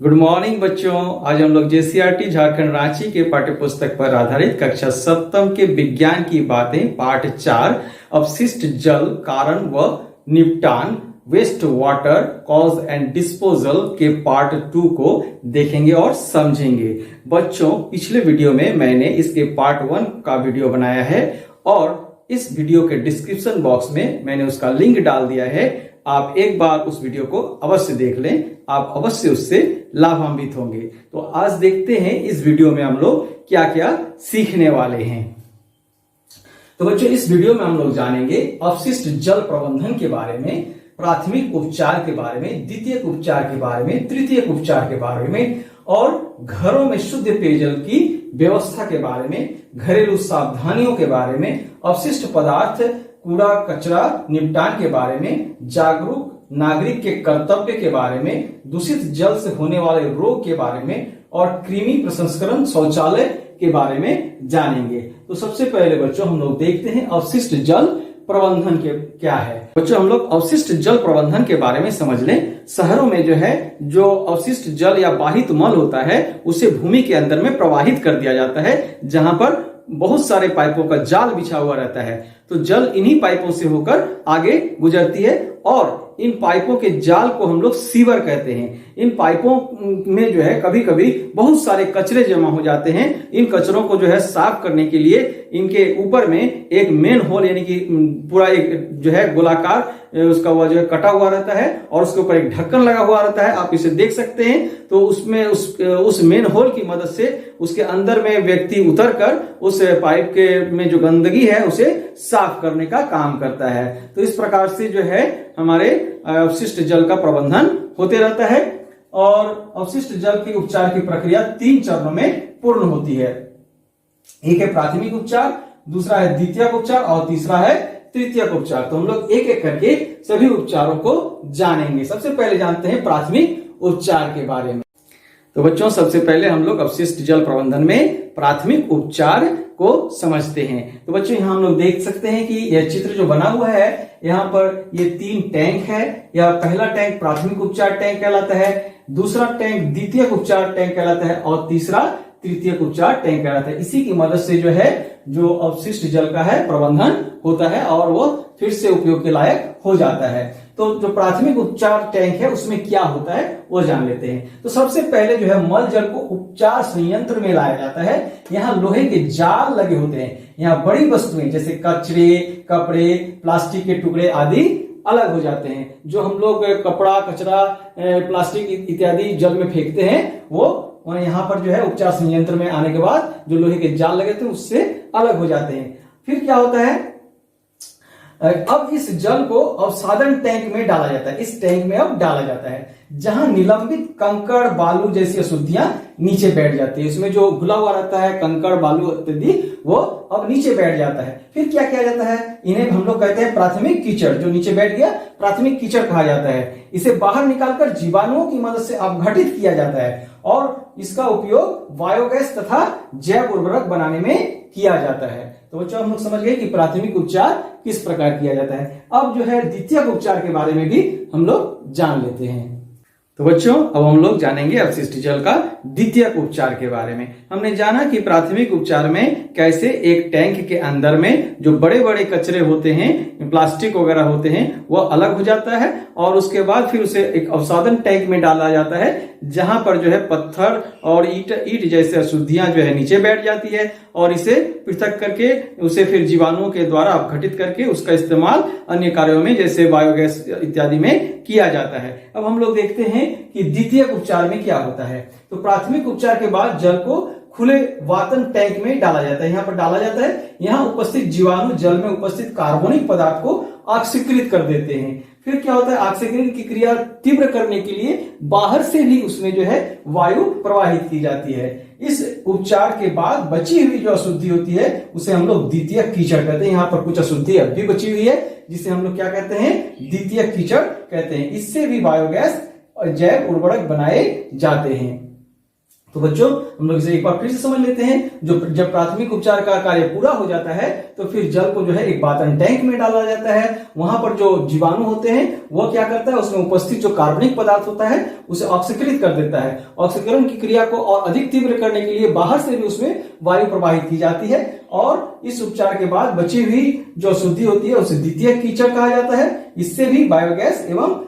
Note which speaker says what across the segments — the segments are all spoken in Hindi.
Speaker 1: गुड मॉर्निंग बच्चों। आज हम लोग जेसीईआरटी झारखंड रांची के पाठ्य पुस्तक पर आधारित कक्षा सप्तम के विज्ञान की बातें पाठ 4 अपशिष्ट जल कारण व निपटान waste water cause and disposal के पार्ट 2 को देखेंगे और समझेंगे। बच्चों, पिछले वीडियो में मैंने इसके पार्ट 1 का वीडियो बनाया है और इस वीडियो के डिस्क्रिप्शन बॉक्स में मैंने उसका लिंक डाल दिया है। आप एक बार उस वीडियो को अवश्य देख लें, आप अवश्य उससे लाभान्वित होंगे। तो आज देखते हैं इस वीडियो में हम लोग क्या क्या सीखने वाले हैं। तो बच्चों, इस वीडियो में हम लोग जानेंगे अपशिष्ट जल प्रबंधन के बारे में, प्राथमिक उपचार के बारे में, द्वितीयक उपचार के बारे में, तृतीयक उपचार के बारे में और घरों में शुद्ध पेयजल की व्यवस्था के बारे में, घरेलू सावधानियों के बारे में, अपशिष्ट पदार्थ कूड़ा कचरा निपटान के बारे में, जागरूक नागरिक के कर्तव्य के बारे में, दूषित जल से होने वाले रोग के बारे में और कृमि प्रसंस्करण शौचालय के बारे में जानेंगे। तो सबसे पहले बच्चों हम लोग देखते हैं अपशिष्ट जल प्रबंधन के क्या है। बच्चों, हम लोग अपशिष्ट जल प्रबंधन के बारे में समझ लें। शहरों में जो अपशिष्ट जल या बाहित मल होता है उसे भूमि के अंदर में प्रवाहित कर दिया जाता है, जहां पर बहुत सारे पाइपों का जाल बिछा हुआ रहता है। तो जल इन्हीं पाइपों से होकर आगे गुजरती है और इन पाइपों के जाल को हम लोग सीवर कहते हैं। इन पाइपों में जो है कभी कभी बहुत सारे कचरे जमा हो जाते हैं। इन कचरों को जो है साफ करने के लिए इनके ऊपर में एक मेन होल यानी कि पूरा एक जो है गोलाकार उसका वो जो है कटा हुआ रहता है और उसके ऊपर एक ढक्कन लगा हुआ रहता है। आप इसे देख सकते हैं। तो उसमें उस मेन होल की मदद से उसके अंदर में व्यक्ति उतरकर उस पाइप के में जो गंदगी है उसे साफ करने का काम करता है। तो इस प्रकार से जो है हमारे अपशिष्ट जल का प्रबंधन होते रहता है और अपशिष्ट जल के उपचार की प्रक्रिया 3 चरणों में पूर्ण होती है। एक है प्राथमिक उपचार, दूसरा है द्वितीयक उपचार और तीसरा है तृतीयक उपचार। तो हम लोग एक एक करके सभी उपचारों को जानेंगे। सबसे पहले जानते हैं प्राथमिक उपचार के बारे में। तो बच्चों, सबसे पहले हम लोग अपशिष्ट जल प्रबंधन में प्राथमिक उपचार को समझते हैं। तो बच्चों, यहाँ हम लोग देख सकते हैं कि यह चित्र जो बना हुआ है, यहाँ पर ये 3 टैंक है। यह पहला टैंक प्राथमिक उपचार टैंक कहलाता है, दूसरा टैंक द्वितीयक उपचार टैंक कहलाता है और तीसरा तृतीयक उपचार टैंक कहलाता है। इसी की मदद से जो है जो अपशिष्ट जल का है प्रबंधन होता है और वो फिर से उपयोग के लायक हो जाता है। तो जो प्राथमिक उपचार टैंक है उसमें क्या होता है वो जान लेते हैं। तो सबसे पहले जो है मल जल को उपचार संयंत्र में लाया जाता है। यहाँ लोहे के जाल लगे होते हैं। यहाँ बड़ी वस्तुएं जैसे कचरे, कपड़े, प्लास्टिक के टुकड़े आदि अलग हो जाते हैं। जो हम लोग कपड़ा, कचरा, प्लास्टिक इत्यादि जल में फेंकते हैं वो यहाँ पर जो है उपचार संयंत्र में आने के बाद जो लोहे के जाल लगे थे उससे अलग हो जाते हैं। फिर क्या होता है, अब इस जल को अवसादन टैंक में डाला जाता है। इस टैंक में अब डाला जाता है जहां निलंबित कंकड़, बालू जैसी अशुद्धियां नीचे बैठ जाती है। इसमें जो घुला हुआ रहता है कंकड़, बालू इत्यादि वो अब नीचे बैठ जाता है। फिर क्या किया जाता है, इन्हें हम लोग कहते हैं प्राथमिक कीचड़। जो नीचे बैठ गया प्राथमिक कीचड़ कहा जाता है। इसे बाहर निकालकर जीवाणुओं की मदद से अपघटित किया जाता है और इसका उपयोग बायोगैस तथा जैव उर्वरक बनाने में किया जाता है। तो बच्चों, हम लोग समझ गए कि प्राथमिक उपचार किस प्रकार किया जाता है। अब जो है द्वितीयक उपचार के बारे में भी हम लोग जान लेते हैं। तो बच्चों, अब हम लोग जानेंगे अपशिष्ट जल का द्वितीयक उपचार के बारे में। हमने जाना कि प्राथमिक उपचार में कैसे एक टैंक के अंदर में जो बड़े बड़े कचरे होते हैं, प्लास्टिक वगैरह होते हैं, वह अलग हो जाता है और उसके बाद फिर उसे एक अवसादन टैंक में डाला जाता है जहां पर जो है पत्थर और ईट जैसे अशुद्धियां जो है नीचे बैठ जाती है और इसे पृथक करके उसे फिर जीवाणुओं के द्वारा अपघटित करके उसका इस्तेमाल अन्य कार्यों में जैसे बायोगैस इत्यादि में किया जाता है। अब हम लोग देखते हैं कि द्वितीयक उपचार में क्या होता है। तो प्राथमिक उपचार के बाद जल को खुले वातन टैंक में डाला जाता है। यहाँ पर डाला जाता है, यहाँ उपस्थित जीवाणु जल में उपस्थित कार्बनिक पदार्थ को ऑक्सीकृत कर देते हैं। फिर क्या होता है, ऑक्सीकरण की क्रिया तीव्र करने के लिए बाहर से भी उसमें जो है वायु प्रवाहित की जाती है। इस उपचार के बाद बची हुई जो अशुद्धि होती है उसे हम लोग द्वितीयक कीचड़ कहते हैं। यहाँ पर कुछ अशुद्धि अब भी बची हुई है जिसे हम लोग क्या कहते हैं, द्वितीयक कीचड़ कहते हैं। इससे भी बायोगैस और जैव उर्वरक बनाए जाते हैं। तो बच्चों हम लोग इसे एक बार फिर से समझ लेते हैं। जब प्राथमिक उपचार का कार्य पूरा हो जाता है तो फिर जल को जो है एक बातन टैंक में डाला जाता है। वहां पर जो जीवाणु होते हैं वो क्या करता है, उसमें उपस्थित जो कार्बनिक पदार्थ होता है उसे ऑक्सीकृत कर देता है। ऑक्सीकरण की क्रिया को और अधिक तीव्र करने के लिए बाहर से भी उसमें वायु प्रवाहित की जाती है और इस उपचार के बाद बची हुई जो शुद्धि होती है उसे द्वितीयक कीचड़ कहा जाता है। इससे भी बायोगैस एवं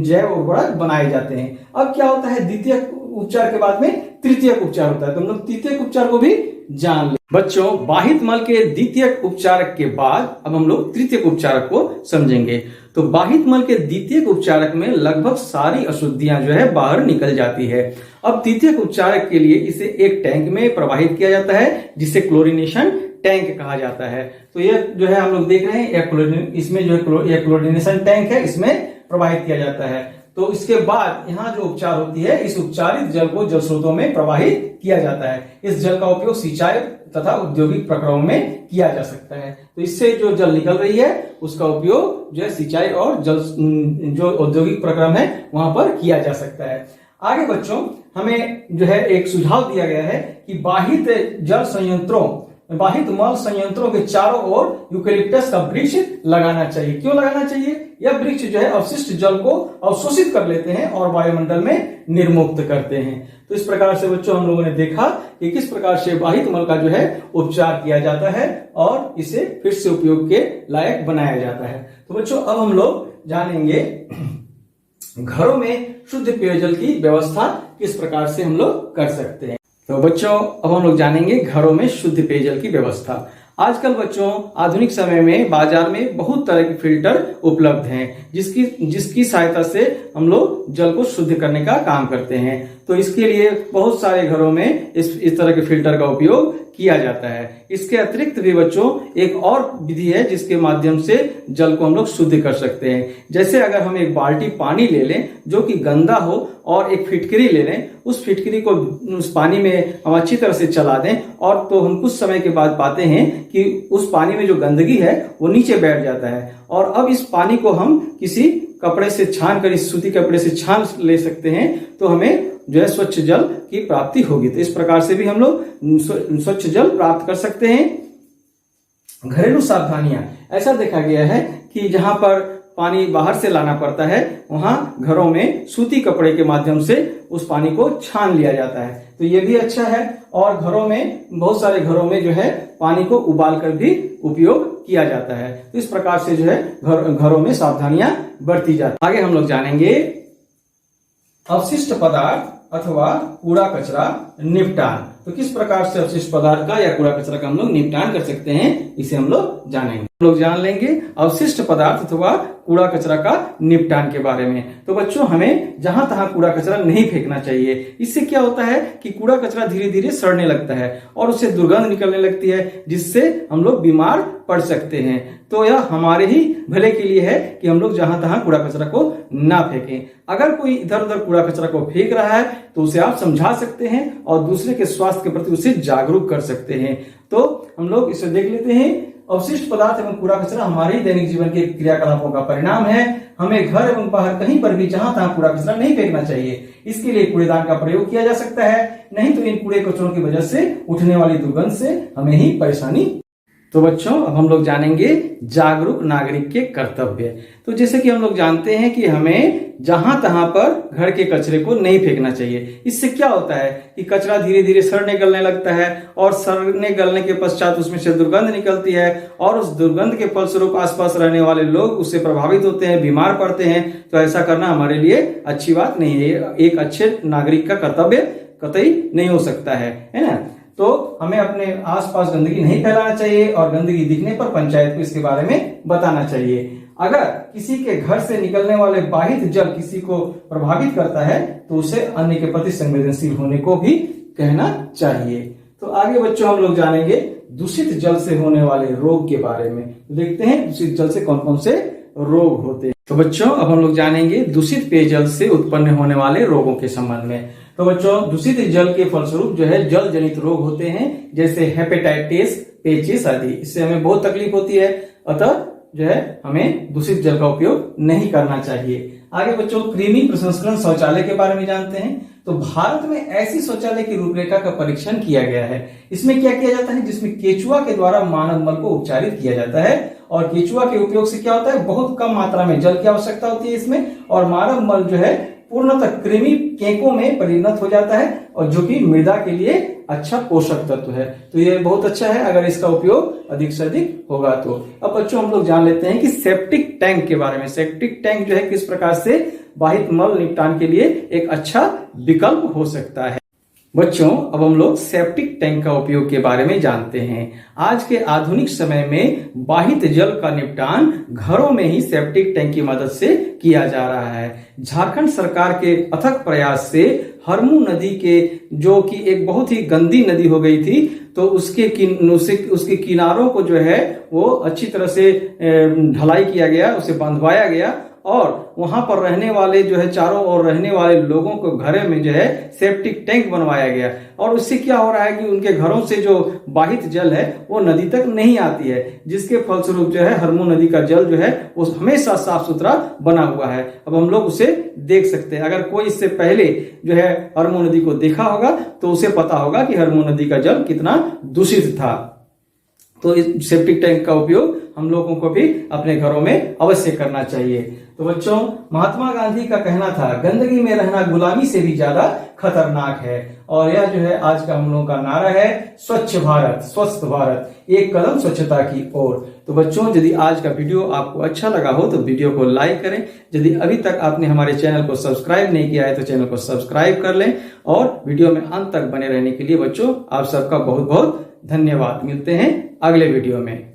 Speaker 1: जैव उर्वरक बनाए जाते हैं। अब क्या होता है, द्वितीयक उपचार के बाद में तृतीयक उपचार होता है। तो हम लोग तृतीयक उपचार को भी जान ले। बच्चों बाहित मल के द्वितीयक उपचारक के बाद अब हम लोग तृतीयक उपचारक को समझेंगे। तो बाहित मल के द्वितीयक उपचारक में लगभग सारी अशुद्धियां जो है बाहर निकल जाती है। अब तृतीयक उपचारक के लिए इसे एक टैंक में प्रवाहित किया जाता है जिसे क्लोरिनेशन टैंक कहा जाता है। तो ये जो है हम लोग देख रहे हैं इसमें जो है क्लोरिनेशन टैंक है, इसमें प्रवाहित किया जाता है। तो इसके बाद यहाँ जो उपचार होती है, इस उपचारित जल को जल स्रोतों में प्रवाहित किया जाता है। इस जल का उपयोग सिंचाई तथा औद्योगिक प्रक्रमों में किया जा सकता है। तो इससे जो जल निकल रही है उसका उपयोग जो है सिंचाई और जल जो औद्योगिक प्रक्रम है वहां पर किया जा सकता है। आगे बच्चों हमें जो है एक सुझाव दिया गया है कि बाहित मल संयंत्रों के चारों ओर यूकेलिप्टस का वृक्ष लगाना चाहिए। क्यों लगाना चाहिए? यह वृक्ष जो है अवशिष्ट जल को अवशोषित कर लेते हैं और वायुमंडल में निर्मुक्त करते हैं। तो इस प्रकार से बच्चों हम लोगों ने देखा कि किस प्रकार से बाहित मल का जो है उपचार किया जाता है और इसे फिर से उपयोग के लायक बनाया जाता है। तो बच्चों अब हम लोग जानेंगे घरों में शुद्ध पेयजल की व्यवस्था किस प्रकार से हम लोग कर सकते हैं। तो बच्चों अब हम लोग जानेंगे घरों में शुद्ध पेयजल की व्यवस्था। आजकल बच्चों आधुनिक समय में बाजार में बहुत तरह के फिल्टर उपलब्ध हैं जिसकी सहायता से हम लोग जल को शुद्ध करने का काम करते हैं। तो इसके लिए बहुत सारे घरों में इस तरह के फिल्टर का उपयोग किया जाता है। इसके अतिरिक्त भी बच्चों एक और विधि है जिसके माध्यम से जल को हम लोग शुद्ध कर सकते हैं। जैसे अगर हम एक बाल्टी पानी ले लें जो कि गंदा हो और एक फिटकरी ले लें, उस फिटकरी को उस पानी में हम अच्छी तरह से चला दें और तो हम कुछ समय के बाद पाते हैं कि उस पानी में जो गंदगी है वो नीचे बैठ जाता है। और अब इस पानी को हम किसी कपड़े से छान कर, इस सूती कपड़े से छान ले सकते हैं तो हमें जो है स्वच्छ जल की प्राप्ति होगी। तो इस प्रकार से भी हम लोग स्वच्छ जल प्राप्त कर सकते हैं। घरेलू सावधानियां, ऐसा देखा गया है कि जहां पर पानी बाहर से लाना पड़ता है वहां घरों में सूती कपड़े के माध्यम से उस पानी को छान लिया जाता है। तो ये भी अच्छा है। और घरों में बहुत सारे घरों में जो है पानी को उबाल कर भी उपयोग किया जाता है। तो इस प्रकार से जो है घरों में सावधानियां बरती जाती है। आगे हम लोग जानेंगे अवशिष्ट पदार्थ अथवा कूड़ा कचरा निपटान। तो किस प्रकार से अवशिष्ट पदार्थ का या कूड़ा कचरा का हम लोग निपटान कर सकते हैं, इसे हम लोग जानेंगे। हम लोग जान लेंगे अवशिष्ट पदार्थ अथवा कूड़ा कचरा का निपटान के बारे में। तो बच्चों हमें जहां तहां कूड़ा कचरा नहीं फेंकना चाहिए। इससे क्या होता है कि कूड़ा कचरा धीरे धीरे सड़ने लगता है और उससे दुर्गंध निकलने लगती है जिससे हम लोग बीमार पड़ सकते हैं। तो यह हमारे ही भले के लिए है कि हम लोग जहां तहां कूड़ा कचरा को ना फेंकें। अगर कोई इधर उधर कूड़ा कचरा को फेंक रहा है तो उसे आप समझा सकते हैं और दूसरे के स्वास्थ्य के प्रति उसे जागरूक कर सकते हैं। तो हम लोग इसे देख लेते हैं। अवशिष्ट पदार्थ एवं कूड़ा कचरा हमारे दैनिक जीवन के क्रियाकलापों का परिणाम है। हमें घर एवं बाहर कहीं पर भी जहां तहां कूड़ा कचरा नहीं फेंकना चाहिए। इसके लिए कूड़ेदान का प्रयोग किया जा सकता है, नहीं तो इन कूड़े कचरों की वजह से उठने वाली दुर्गंध से हमें ही परेशानी। तो बच्चों अब हम लोग जानेंगे जागरूक नागरिक के कर्तव्य। तो जैसे कि हम लोग जानते हैं कि हमें जहां तहां पर घर के कचरे को नहीं फेंकना चाहिए। इससे क्या होता है कि कचरा धीरे धीरे सड़ने गलने लगता है और सड़ने गलने के पश्चात उसमें से दुर्गंध निकलती है और उस दुर्गंध के फलस्वरूप आसपास रहने वाले लोग उससे प्रभावित होते हैं, बीमार पड़ते हैं। तो ऐसा करना हमारे लिए अच्छी बात नहीं है। एक अच्छे नागरिक का कर्तव्य कतई नहीं हो सकता है ना। तो हमें अपने आसपास गंदगी नहीं फैलाना चाहिए और गंदगी दिखने पर पंचायत को इसके बारे में बताना चाहिए। अगर किसी के घर से निकलने वाले बाहित जल किसी को प्रभावित करता है तो उसे अन्य के प्रति संवेदनशील होने को भी कहना चाहिए। तो आगे बच्चों हम लोग जानेंगे दूषित जल से होने वाले रोग के बारे में। देखते हैं दूषित जल से कौन कौन से रोग होते हैं। तो बच्चों अब हम लोग जानेंगे दूषित पेयजल से उत्पन्न होने वाले रोगों के संबंध में। तो बच्चों दूषित जल के फलस्वरूप जो है जल जनित रोग होते हैं जैसे हेपेटाइटिस, पेचिस आदि। इससे हमें बहुत तकलीफ होती है, अतः जो है हमें दूषित जल का उपयोग नहीं करना चाहिए। आगे बच्चों कृमि प्रसंस्करण शौचालय के बारे में जानते हैं। तो भारत में ऐसी शौचालय की रूपरेखा का परीक्षण किया गया है। इसमें क्या किया जाता है, जिसमें केचुआ के द्वारा मानव मल को उपचारित किया जाता है और केचुआ के उपयोग से क्या होता है, बहुत कम मात्रा में जल की आवश्यकता होती है इसमें, और मानव मल जो है पूर्णतः कृमि केंकों में परिणत हो जाता है और जो कि मृदा के लिए अच्छा पोषक तत्व है। तो ये बहुत अच्छा है अगर इसका उपयोग अधिक से अधिक होगा तो। अब बच्चों हम लोग जान लेते हैं कि सेप्टिक टैंक के बारे में। सेप्टिक टैंक जो है किस प्रकार से बाहित मल निपटान के लिए एक अच्छा विकल्प हो सकता है। बच्चों अब हम लोग सेप्टिक टैंक का उपयोग के बारे में जानते हैं। आज के आधुनिक समय में बाहित जल का निपटान घरों में ही सेप्टिक टैंक की मदद से किया जा रहा है। झारखंड सरकार के अथक प्रयास से हरमू नदी के, जो कि एक बहुत ही गंदी नदी हो गई थी, तो उसके किनारों को जो है वो अच्छी तरह से ढलाई किया गया, उसे बंधवाया गया और वहां पर रहने वाले जो है चारों ओर रहने वाले लोगों को घरों में जो है सेप्टिक टैंक बनवाया गया। और उससे क्या हो रहा है कि उनके घरों से जो बाहित जल है वो नदी तक नहीं आती है, जिसके फलस्वरूप जो है हरमू नदी का जल जो है वो हमेशा साफ सुथरा बना हुआ है। अब हम लोग उसे देख सकते हैं। अगर कोई इससे पहले जो है हरमू नदी को देखा होगा तो उसे पता होगा कि हरमू नदी का जल कितना दूषित था। तो इस सेप्टिक टैंक का उपयोग हम लोगों को भी अपने घरों में अवश्य करना चाहिए। तो बच्चों महात्मा गांधी का कहना था, गंदगी में रहना गुलामी से भी ज्यादा खतरनाक है। और यह जो है आज का हम लोगों का नारा है, स्वच्छ भारत स्वस्थ भारत, एक कदम स्वच्छता की ओर। तो बच्चों यदि आज का वीडियो आपको अच्छा लगा हो तो वीडियो को लाइक करें। यदि अभी तक आपने हमारे चैनल को सब्सक्राइब नहीं किया है तो चैनल को सब्सक्राइब कर लें और वीडियो में अंत तक बने रहने के लिए बच्चों आप सबका बहुत बहुत धन्यवाद। मिलते हैं अगले वीडियो में।